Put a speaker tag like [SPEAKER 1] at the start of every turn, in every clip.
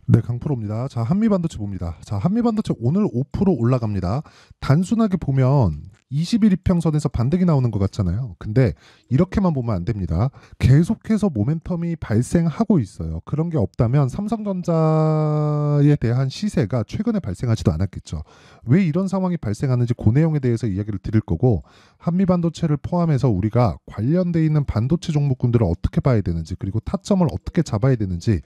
[SPEAKER 1] 네, 강프로입니다. 자, 한미반도체 봅니다. 자, 한미반도체 오늘 5% 올라갑니다. 단순하게 보면 20일 이평선에서 반등이 나오는 것 같잖아요. 근데 이렇게만 보면 안 됩니다. 계속해서 모멘텀이 발생하고 있어요. 그런 게 없다면 삼성전자에 대한 시세가 최근에 발생하지도 않았겠죠. 왜 이런 상황이 발생하는지 그 내용에 대해서 이야기를 드릴 거고, 한미반도체를 포함해서 우리가 관련돼 있는 반도체 종목군들을 어떻게 봐야 되는지, 그리고 타점을 어떻게 잡아야 되는지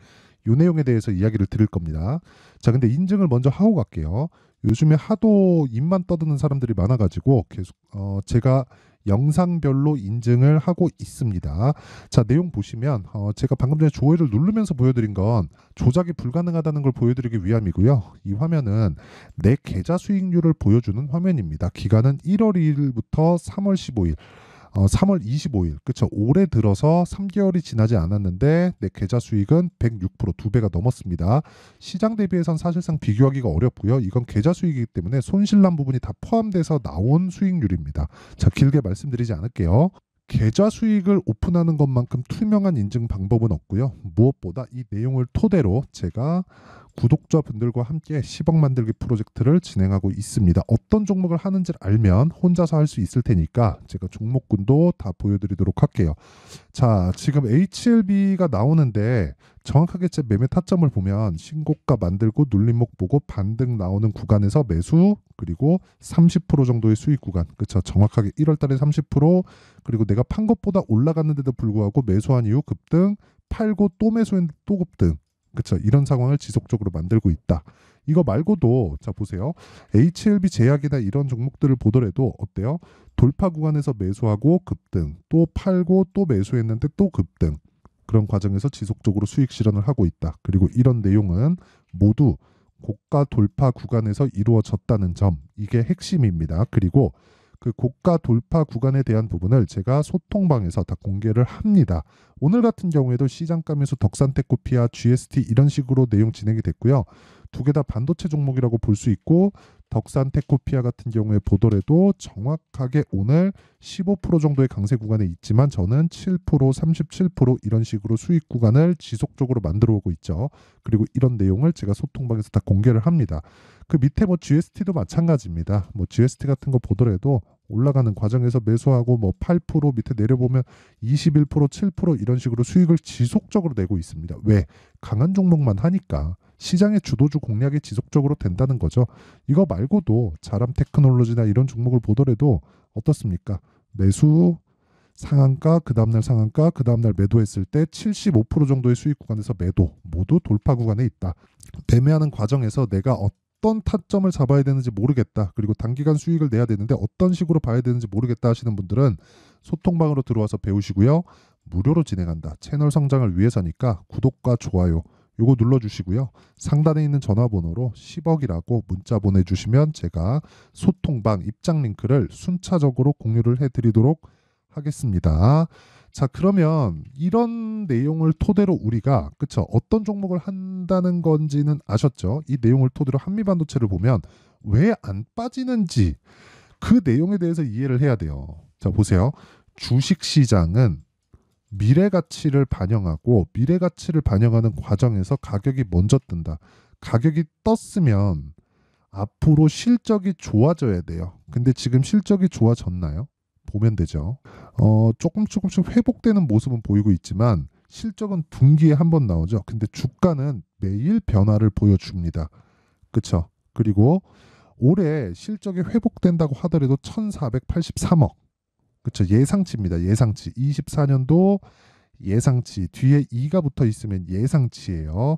[SPEAKER 1] 이 내용에 대해서 이야기를 드릴 겁니다. 자, 근데 인증을 먼저 하고 갈게요. 요즘에 하도 입만 떠드는 사람들이 많아가지고 계속 제가 영상별로 인증을 하고 있습니다. 자, 내용 보시면 제가 방금 전에 조회를 누르면서 보여드린 건 조작이 불가능하다는 걸 보여드리기 위함이고요. 이 화면은 내 계좌 수익률을 보여주는 화면입니다. 기간은 1월 2일부터 3월 15일. 3월 25일, 그쵸? 올해 들어서 3개월이 지나지 않았는데 내 계좌 수익은 106%, 두 배가 넘었습니다. 시장 대비해선 사실상 비교하기가 어렵고요. 이건 계좌 수익이기 때문에 손실난 부분이 다 포함돼서 나온 수익률입니다. 자, 길게 말씀드리지 않을게요. 계좌 수익을 오픈하는 것만큼 투명한 인증 방법은 없고요. 무엇보다 이 내용을 토대로 제가 구독자분들과 함께 10억 만들기 프로젝트를 진행하고 있습니다. 어떤 종목을 하는지를 알면 혼자서 할 수 있을 테니까 제가 종목군도 다 보여드리도록 할게요. 자, 지금 HLB가 나오는데 정확하게 제 매매 타점을 보면 신고가 만들고 눌림목 보고 반등 나오는 구간에서 매수, 그리고 30% 정도의 수익 구간, 그쵸? 정확하게 1월 달에 30%, 그리고 내가 판 것보다 올라갔는데도 불구하고 매수한 이후 급등, 팔고 또 매수했는데 또 급등, 그쵸? 이런 상황을 지속적으로 만들고 있다. 이거 말고도 자 보세요. HLB 제약이나 이런 종목들을 보더라도 어때요? 돌파 구간에서 매수하고 급등, 또 팔고 또 매수했는데 또 급등. 그런 과정에서 지속적으로 수익 실현을 하고 있다. 그리고 이런 내용은 모두 고가 돌파 구간에서 이루어졌다는 점, 이게 핵심입니다. 그리고 그 고가 돌파 구간에 대한 부분을 제가 소통방에서 다 공개를 합니다. 오늘 같은 경우에도 시장가 매수 덕산테크피아, GST 이런 식으로 내용 진행이 됐고요. 두 개 다 반도체 종목이라고 볼 수 있고, 덕산테크피아 같은 경우에 보더라도 정확하게 오늘 15% 정도의 강세 구간에 있지만 저는 7%, 37% 이런 식으로 수익 구간을 지속적으로 만들어 오고 있죠. 그리고 이런 내용을 제가 소통방에서 다 공개를 합니다. 그 밑에 뭐 GST도 마찬가지입니다. 뭐 GST 같은 거 보더라도 올라가는 과정에서 매수하고 뭐 8% 밑에 내려보면 21%, 7% 이런 식으로 수익을 지속적으로 내고 있습니다. 왜? 강한 종목만 하니까 시장의 주도주 공략이 지속적으로 된다는 거죠. 이거 말고도 자람 테크놀로지나 이런 종목을 보더라도 어떻습니까? 매수 상한가, 그 다음날 상한가, 그 다음날 매도했을 때 75% 정도의 수익 구간에서 매도, 모두 돌파 구간에 있다. 매매하는 과정에서 내가 어떤 타점을 잡아야 되는지 모르겠다. 그리고 단기간 수익을 내야 되는데 어떤 식으로 봐야 되는지 모르겠다 하시는 분들은 소통방으로 들어와서 배우시고요. 무료로 진행한다. 채널 성장을 위해서니까 구독과 좋아요 요거 눌러주시고요. 상단에 있는 전화번호로 10억이라고 문자 보내주시면 제가 소통방 입장 링크를 순차적으로 공유를 해드리도록 하겠습니다. 자, 그러면 이런 내용을 토대로 우리가 그쵸? 어떤 종목을 한다는 건지는 아셨죠? 이 내용을 토대로 한미반도체를 보면 왜 안 빠지는지 그 내용에 대해서 이해를 해야 돼요. 자, 보세요. 주식 시장은 미래 가치를 반영하고 미래 가치를 반영하는 과정에서 가격이 먼저 뜬다. 가격이 떴으면 앞으로 실적이 좋아져야 돼요. 근데 지금 실적이 좋아졌나요? 보면 되죠. 조금씩 회복되는 모습은 보이고 있지만 실적은 분기에 한 번 나오죠. 근데 주가는 매일 변화를 보여줍니다. 그쵸? 그리고 올해 실적이 회복된다고 하더라도 1483억. 그쵸? 예상치입니다. 예상치. 24년도 예상치. 뒤에 2가 붙어 있으면 예상치예요.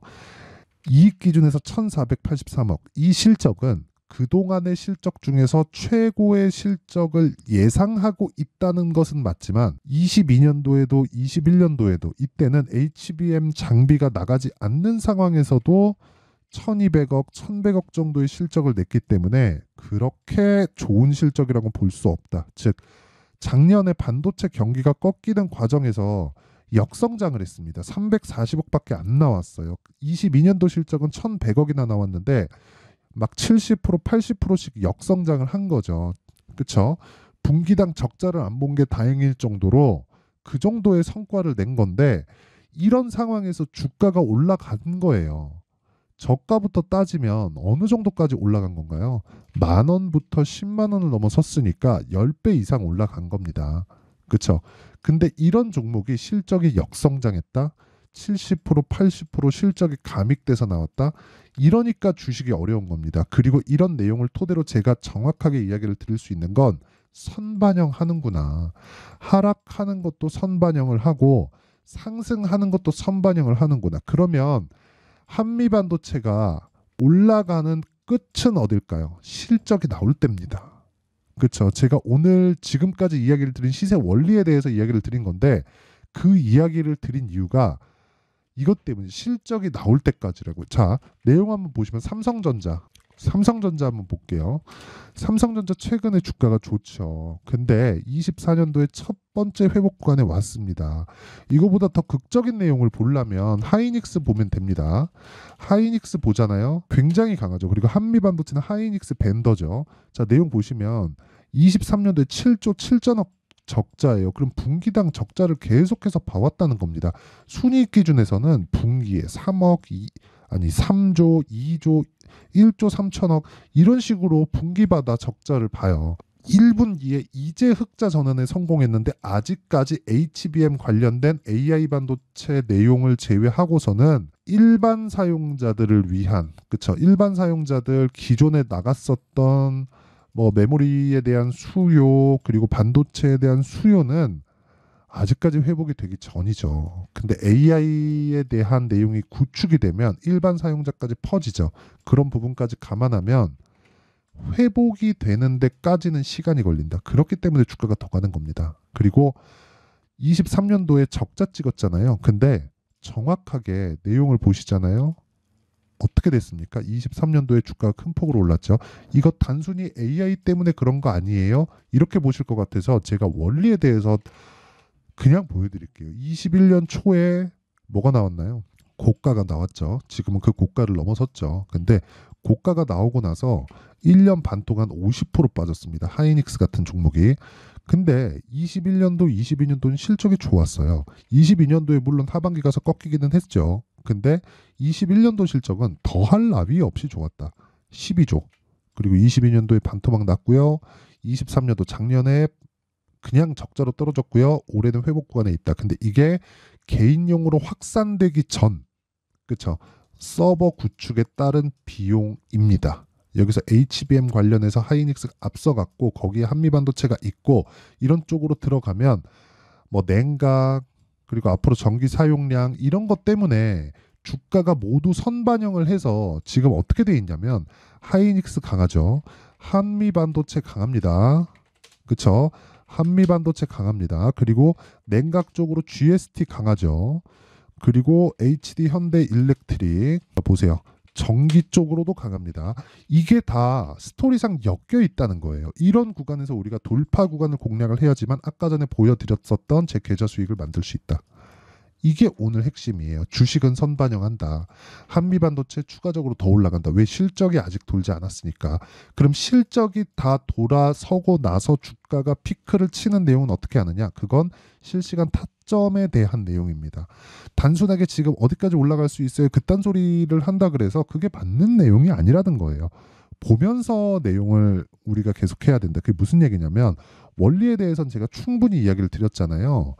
[SPEAKER 1] 이익 기준에서 1483억. 이 실적은 그동안의 실적 중에서 최고의 실적을 예상하고 있다는 것은 맞지만 22년도에도 21년도에도 이때는 HBM 장비가 나가지 않는 상황에서도 1200억, 1100억 정도의 실적을 냈기 때문에 그렇게 좋은 실적이라고 볼 수 없다. 즉 작년에 반도체 경기가 꺾이는 과정에서 역성장을 했습니다. 340억밖에 안 나왔어요. 22년도 실적은 1100억이나 나왔는데 막 70%, 80%씩 역성장을 한 거죠. 그쵸? 분기당 적자를 안 본 게 다행일 정도로 그 정도의 성과를 낸 건데 이런 상황에서 주가가 올라간 거예요. 저가부터 따지면 어느 정도까지 올라간 건가요? 10,000원부터 10만 원을 넘어섰으니까 10배 이상 올라간 겁니다. 그쵸? 근데 이런 종목이 실적이 역성장했다? 70%, 80% 실적이 감익돼서 나왔다? 이러니까 주식이 어려운 겁니다. 그리고 이런 내용을 토대로 제가 정확하게 이야기를 드릴 수 있는 건 선반영하는구나. 하락하는 것도 선반영을 하고 상승하는 것도 선반영을 하는구나. 그러면 한미반도체가 올라가는 끝은 어딜까요? 실적이 나올 때입니다. 그렇죠. 제가 오늘 지금까지 이야기를 드린 시세 원리에 대해서 이야기를 드린 건데 그 이야기를 드린 이유가 이것 때문에 실적이 나올 때까지라고. 자, 내용 한번 보시면 삼성전자 한번 볼게요. 삼성전자 최근에 주가가 좋죠. 근데 24년도에 첫 번째 회복 구간에 왔습니다. 이거보다 더 극적인 내용을 보려면 하이닉스 보면 됩니다. 하이닉스 보잖아요. 굉장히 강하죠. 그리고 한미반도체는 하이닉스 벤더죠. 자, 내용 보시면 23년도에 7조 7천억 적자예요. 그럼 분기당 적자를 계속해서 봐왔다는 겁니다. 순이익 기준에서는 분기에 3조, 2조, 1조 3천억 이런 식으로 분기마다 적자를 봐요. 1분기에 이제 흑자 전환에 성공했는데 아직까지 HBM 관련된 AI 반도체 내용을 제외하고서는 일반 사용자들을 위한, 그쵸? 일반 사용자들 기존에 나갔었던 뭐 메모리에 대한 수요 그리고 반도체에 대한 수요는 아직까지 회복이 되기 전이죠. 근데 AI에 대한 내용이 구축이 되면 일반 사용자까지 퍼지죠. 그런 부분까지 감안하면 회복이 되는 데까지는 시간이 걸린다. 그렇기 때문에 주가가 더 가는 겁니다. 그리고 23년도에 적자 찍었잖아요. 근데 정확하게 내용을 보시잖아요. 어떻게 됐습니까? 23년도에 주가가 큰 폭으로 올랐죠. 이거 단순히 AI 때문에 그런 거 아니에요? 이렇게 보실 것 같아서 제가 원리에 대해서 그냥 보여드릴게요. 21년 초에 뭐가 나왔나요? 고가가 나왔죠. 지금은 그 고가를 넘어섰죠. 근데 고가가 나오고 나서 1년 반 동안 50% 빠졌습니다. 하이닉스 같은 종목이. 근데 21년도, 22년도는 실적이 좋았어요. 22년도에 물론 하반기 가서 꺾이기는 했죠. 근데 21년도 실적은 더할 나위 없이 좋았다. 12조. 그리고 22년도에 반토막 났고요. 23년도 작년에 그냥 적자로 떨어졌고요. 올해는 회복 구간에 있다. 근데 이게 개인용으로 확산되기 전, 그쵸? 서버 구축에 따른 비용입니다. 여기서 HBM 관련해서 하이닉스가 앞서갔고 거기에 한미반도체가 있고 이런 쪽으로 들어가면 뭐 냉각 그리고 앞으로 전기 사용량 이런 것 때문에 주가가 모두 선반영을 해서 지금 어떻게 돼 있냐면 하이닉스 강하죠. 한미반도체 강합니다. 그쵸? 한미반도체 강합니다. 그리고 냉각 쪽으로 GST 강하죠. 그리고 HD 현대 일렉트릭 보세요. 전기 쪽으로도 강합니다. 이게 다 스토리상 엮여 있다는 거예요. 이런 구간에서 우리가 돌파 구간을 공략을 해야지만 아까 전에 보여드렸었던 제 계좌 수익을 만들 수 있다. 이게 오늘 핵심이에요. 주식은 선반영한다. 한미반도체 추가적으로 더 올라간다. 왜? 실적이 아직 돌지 않았으니까. 그럼 실적이 다 돌아서고 나서 주가가 피크를 치는 내용은 어떻게 하느냐? 그건 실시간 타점에 대한 내용입니다. 단순하게 지금 어디까지 올라갈 수 있어요? 그딴 소리를 한다 그래서 그게 맞는 내용이 아니라는 거예요. 보면서 내용을 우리가 계속해야 된다. 그게 무슨 얘기냐면 원리에 대해서는 제가 충분히 이야기를 드렸잖아요.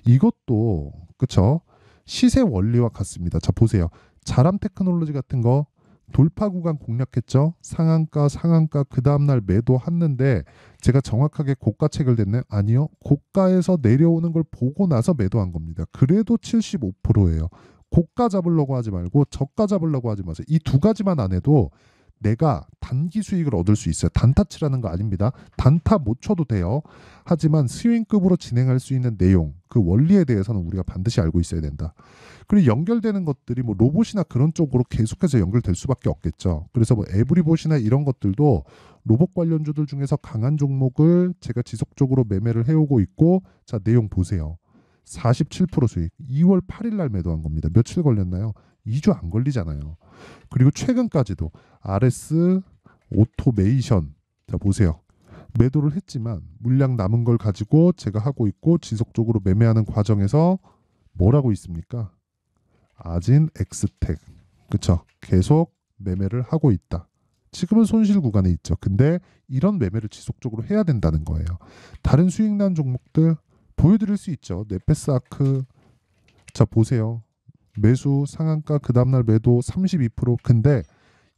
[SPEAKER 1] 이것도 그쵸? 시세 원리와 같습니다. 자 보세요. 자람 테크놀로지 같은 거 돌파 구간 공략했죠. 상한가 그 다음날 매도했는데 제가 정확하게 고가 체결됐나요? 아니요. 고가에서 내려오는 걸 보고 나서 매도한 겁니다. 그래도 75%예요. 고가 잡으려고 하지 말고 저가 잡으려고 하지 마세요. 이 두 가지만 안 해도 내가 단기 수익을 얻을 수 있어요. 단타 치라는 거 아닙니다. 단타 못 쳐도 돼요. 하지만 스윙급으로 진행할 수 있는 내용, 그 원리에 대해서는 우리가 반드시 알고 있어야 된다. 그리고 연결되는 것들이 뭐 로봇이나 그런 쪽으로 계속해서 연결될 수밖에 없겠죠. 그래서 뭐 에브리봇이나 이런 것들도 로봇 관련주들 중에서 강한 종목을 제가 지속적으로 매매를 해오고 있고, 자 내용 보세요. 47% 수익. 2월 8일 날 매도한 겁니다. 며칠 걸렸나요? 2주 안 걸리잖아요. 그리고 최근까지도 RS 오토메이션, 자 보세요. 매도를 했지만 물량 남은 걸 가지고 제가 하고 있고 지속적으로 매매하는 과정에서 뭘 하고 있습니까? 아진 엑스텍. 그쵸? 계속 매매를 하고 있다. 지금은 손실 구간에 있죠. 근데 이런 매매를 지속적으로 해야 된다는 거예요. 다른 수익 난 종목들 보여드릴 수 있죠. 네페스아크 자 보세요. 매수 상한가 그 다음날 매도 32%. 근데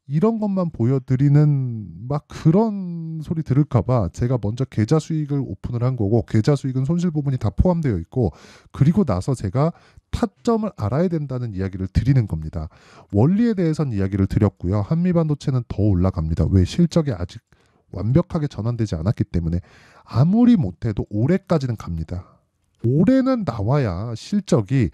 [SPEAKER 1] 이런 것만 보여드리는 막 그런 소리 들을까봐 제가 먼저 계좌 수익을 오픈을 한 거고, 계좌 수익은 손실 부분이 다 포함되어 있고, 그리고 나서 제가 타점을 알아야 된다는 이야기를 드리는 겁니다. 원리에 대해서는 이야기를 드렸고요. 한미반도체는 더 올라갑니다. 왜? 실적이 아직 완벽하게 전환되지 않았기 때문에. 아무리 못해도 올해까지는 갑니다. 올해는 나와야 실적이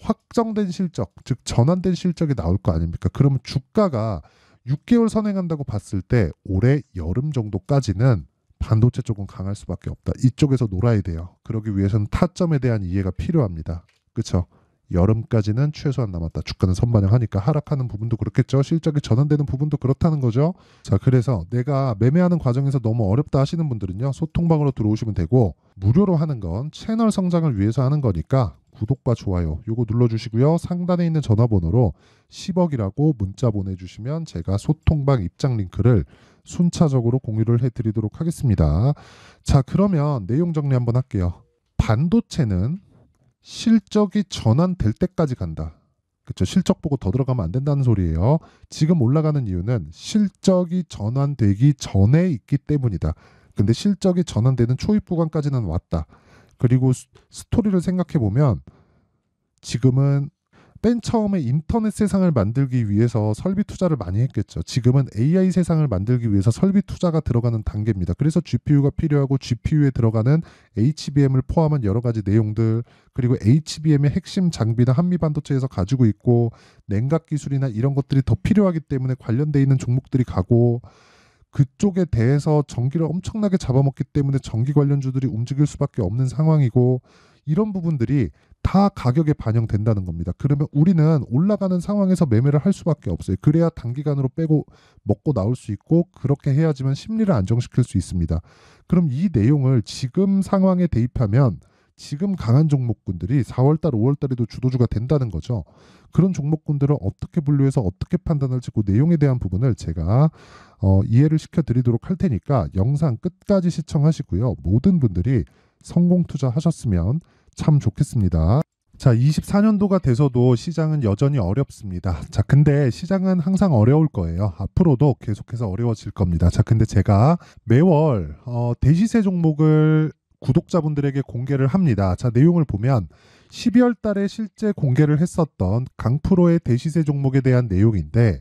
[SPEAKER 1] 확정된 실적, 즉 전환된 실적이 나올 거 아닙니까? 그러면 주가가 6개월 선행한다고 봤을 때 올해 여름 정도까지는 반도체 쪽은 강할 수밖에 없다. 이쪽에서 놀아야 돼요. 그러기 위해서는 타점에 대한 이해가 필요합니다. 그렇죠? 여름까지는 최소한 남았다. 주가는 선반영하니까 하락하는 부분도 그렇겠죠. 실적이 전환되는 부분도 그렇다는 거죠. 자, 그래서 내가 매매하는 과정에서 너무 어렵다 하시는 분들은요, 소통방으로 들어오시면 되고, 무료로 하는 건 채널 성장을 위해서 하는 거니까 구독과 좋아요 요거 눌러주시고요. 상단에 있는 전화번호로 10억이라고 문자 보내주시면 제가 소통방 입장 링크를 순차적으로 공유를 해드리도록 하겠습니다. 자, 그러면 내용 정리 한번 할게요. 반도체는 실적이 전환될 때까지 간다. 그렇죠? 실적 보고 더 들어가면 안 된다는 소리예요. 지금 올라가는 이유는 실적이 전환되기 전에 있기 때문이다. 근데 실적이 전환되는 초입 구간까지는 왔다. 그리고 스토리를 생각해 보면 지금은 맨 처음에 인터넷 세상을 만들기 위해서 설비 투자를 많이 했겠죠. 지금은 AI 세상을 만들기 위해서 설비 투자가 들어가는 단계입니다. 그래서 GPU가 필요하고 GPU에 들어가는 HBM을 포함한 여러 가지 내용들, 그리고 HBM의 핵심 장비는 한미반도체에서 가지고 있고, 냉각 기술이나 이런 것들이 더 필요하기 때문에 관련돼 있는 종목들이 가고, 그쪽에 대해서 전기를 엄청나게 잡아먹기 때문에 전기 관련주들이 움직일 수밖에 없는 상황이고, 이런 부분들이 다 가격에 반영된다는 겁니다. 그러면 우리는 올라가는 상황에서 매매를 할 수밖에 없어요. 그래야 단기간으로 빼고 먹고 나올 수 있고, 그렇게 해야지만 심리를 안정시킬 수 있습니다. 그럼 이 내용을 지금 상황에 대입하면 지금 강한 종목군들이 4월달, 5월달에도 주도주가 된다는 거죠. 그런 종목군들을 어떻게 분류해서 어떻게 판단할지 그 내용에 대한 부분을 제가 이해를 시켜드리도록 할 테니까 영상 끝까지 시청하시고요. 모든 분들이 성공 투자하셨으면 참 좋겠습니다. 자, 24년도가 돼서도 시장은 여전히 어렵습니다. 자, 근데 시장은 항상 어려울 거예요. 앞으로도 계속해서 어려워질 겁니다. 자, 근데 제가 매월 대시세 종목을 구독자분들에게 공개를 합니다. 자, 내용을 보면 12월 달에 실제 공개를 했었던 강프로의 대시세 종목에 대한 내용인데,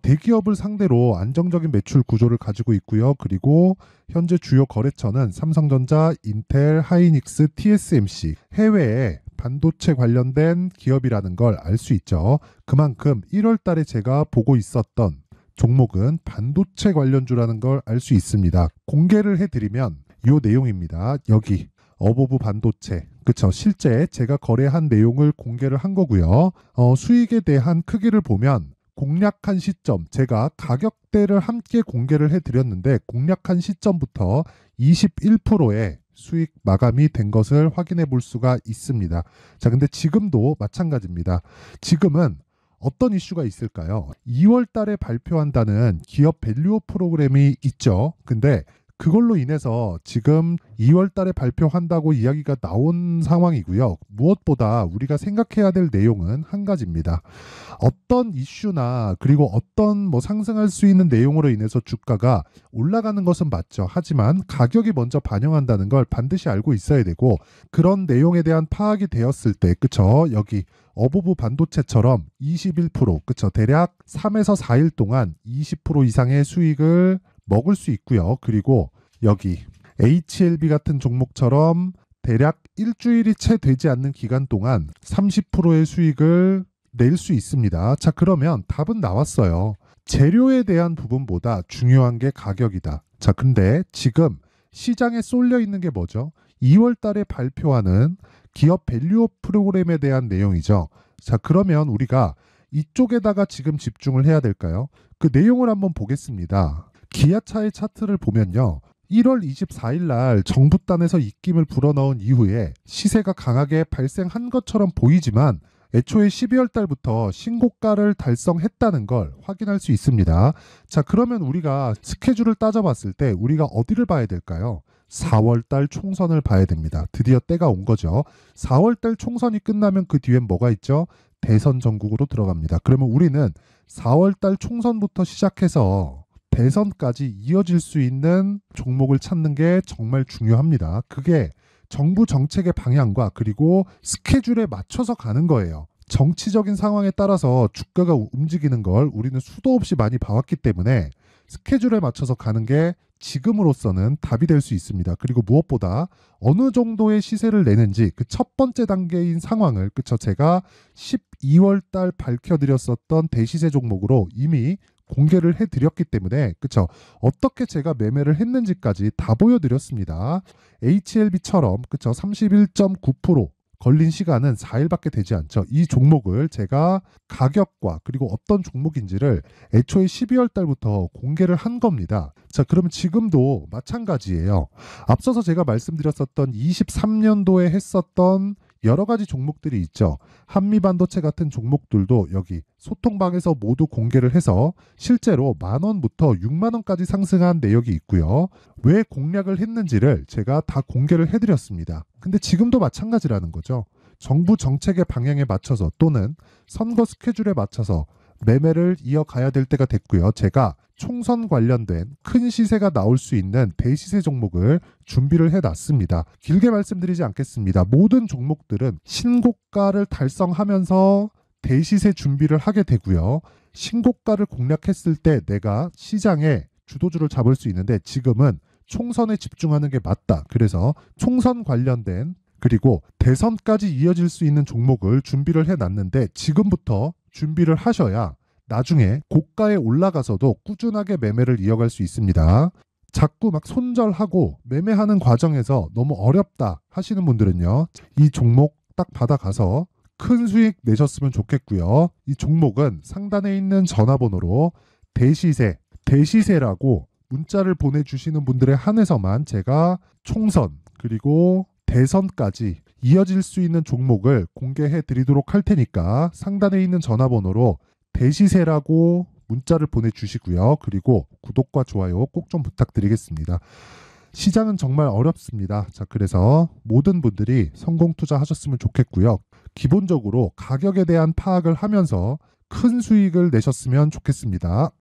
[SPEAKER 1] 대기업을 상대로 안정적인 매출 구조를 가지고 있고요. 그리고 현재 주요 거래처는 삼성전자, 인텔, 하이닉스, TSMC, 해외에 반도체 관련된 기업이라는 걸 알 수 있죠. 그만큼 1월 달에 제가 보고 있었던 종목은 반도체 관련주라는 걸 알 수 있습니다. 공개를 해드리면 이 내용입니다. 여기 어보브 반도체, 그쵸? 실제 제가 거래한 내용을 공개를 한 거고요. 수익에 대한 크기를 보면 공략한 시점, 제가 가격대를 함께 공개를 해드렸는데 공략한 시점부터 21%의 수익 마감이 된 것을 확인해 볼 수가 있습니다. 자, 근데 지금도 마찬가지입니다. 지금은 어떤 이슈가 있을까요? 2월 달에 발표한다는 기업 밸류업 프로그램이 있죠. 근데 그걸로 인해서 지금 2월 달에 발표한다고 이야기가 나온 상황이고요. 무엇보다 우리가 생각해야 될 내용은 한 가지입니다. 어떤 이슈나 그리고 어떤 상승할 수 있는 내용으로 인해서 주가가 올라가는 것은 맞죠. 하지만 가격이 먼저 반영한다는 걸 반드시 알고 있어야 되고, 그런 내용에 대한 파악이 되었을 때, 그쵸? 여기 어보브 반도체처럼 21%, 그쵸? 대략 3에서 4일 동안 20% 이상의 수익을 먹을 수 있고요. 그리고 여기 HLB 같은 종목처럼 대략 일주일이 채 되지 않는 기간 동안 30%의 수익을 낼 수 있습니다. 자, 그러면 답은 나왔어요. 재료에 대한 부분보다 중요한 게 가격이다. 자, 근데 지금 시장에 쏠려 있는 게 뭐죠? 2월 달에 발표하는 기업 밸류업 프로그램에 대한 내용이죠. 자, 그러면 우리가 이쪽에다가 지금 집중을 해야 될까요? 그 내용을 한번 보겠습니다. 기아차의 차트를 보면요. 1월 24일 날 정부단에서 입김을 불어넣은 이후에 시세가 강하게 발생한 것처럼 보이지만 애초에 12월 달부터 신고가를 달성했다는 걸 확인할 수 있습니다. 자, 그러면 우리가 스케줄을 따져봤을 때 우리가 어디를 봐야 될까요? 4월 달 총선을 봐야 됩니다. 드디어 때가 온 거죠. 4월 달 총선이 끝나면 그 뒤엔 뭐가 있죠? 대선 전국으로 들어갑니다. 그러면 우리는 4월 달 총선부터 시작해서 대선까지 이어질 수 있는 종목을 찾는 게 정말 중요합니다. 그게 정부 정책의 방향과 그리고 스케줄에 맞춰서 가는 거예요. 정치적인 상황에 따라서 주가가 움직이는 걸 우리는 수도 없이 많이 봐왔기 때문에 스케줄에 맞춰서 가는 게 지금으로서는 답이 될 수 있습니다. 그리고 무엇보다 어느 정도의 시세를 내는지 그 첫 번째 단계인 상황을 그쵸 제가 12월 달 밝혀드렸었던 대시세 종목으로 이미 공개를 해드렸기 때문에 그쵸 어떻게 제가 매매를 했는지까지 다 보여드렸습니다. HLB처럼 그쵸 31.9% 걸린 시간은 4일밖에 되지 않죠. 이 종목을 제가 가격과 그리고 어떤 종목인지를 애초에 12월 달부터 공개를 한 겁니다. 자, 그러면 지금도 마찬가지예요. 앞서서 제가 말씀드렸었던 23년도에 했었던 여러 가지 종목들이 있죠. 한미반도체 같은 종목들도 여기 소통방에서 모두 공개를 해서 실제로 10,000원부터 60,000원까지 상승한 내역이 있고요. 왜 공략을 했는지를 제가 다 공개를 해드렸습니다. 근데 지금도 마찬가지라는 거죠. 정부 정책의 방향에 맞춰서 또는 선거 스케줄에 맞춰서 매매를 이어가야 될 때가 됐고요. 제가 총선 관련된 큰 시세가 나올 수 있는 대시세 종목을 준비를 해놨습니다. 길게 말씀드리지 않겠습니다. 모든 종목들은 신고가를 달성하면서 대시세 준비를 하게 되고요. 신고가를 공략했을 때 내가 시장에 주도주를 잡을 수 있는데 지금은 총선에 집중하는 게 맞다. 그래서 총선 관련된 그리고 대선까지 이어질 수 있는 종목을 준비를 해놨는데 지금부터 준비를 하셔야 나중에 고가에 올라가서도 꾸준하게 매매를 이어갈 수 있습니다. 자꾸 막 손절하고 매매하는 과정에서 너무 어렵다 하시는 분들은요. 이 종목 딱 받아가서 큰 수익 내셨으면 좋겠고요. 이 종목은 상단에 있는 전화번호로 대시세라고 문자를 보내주시는 분들에 한해서만 제가 총선 그리고 대선까지 이어질 수 있는 종목을 공개해 드리도록 할 테니까 상단에 있는 전화번호로 대시세라고 문자를 보내주시고요. 그리고 구독과 좋아요 꼭 좀 부탁드리겠습니다. 시장은 정말 어렵습니다. 자, 그래서 모든 분들이 성공 투자하셨으면 좋겠고요. 기본적으로 가격에 대한 파악을 하면서 큰 수익을 내셨으면 좋겠습니다.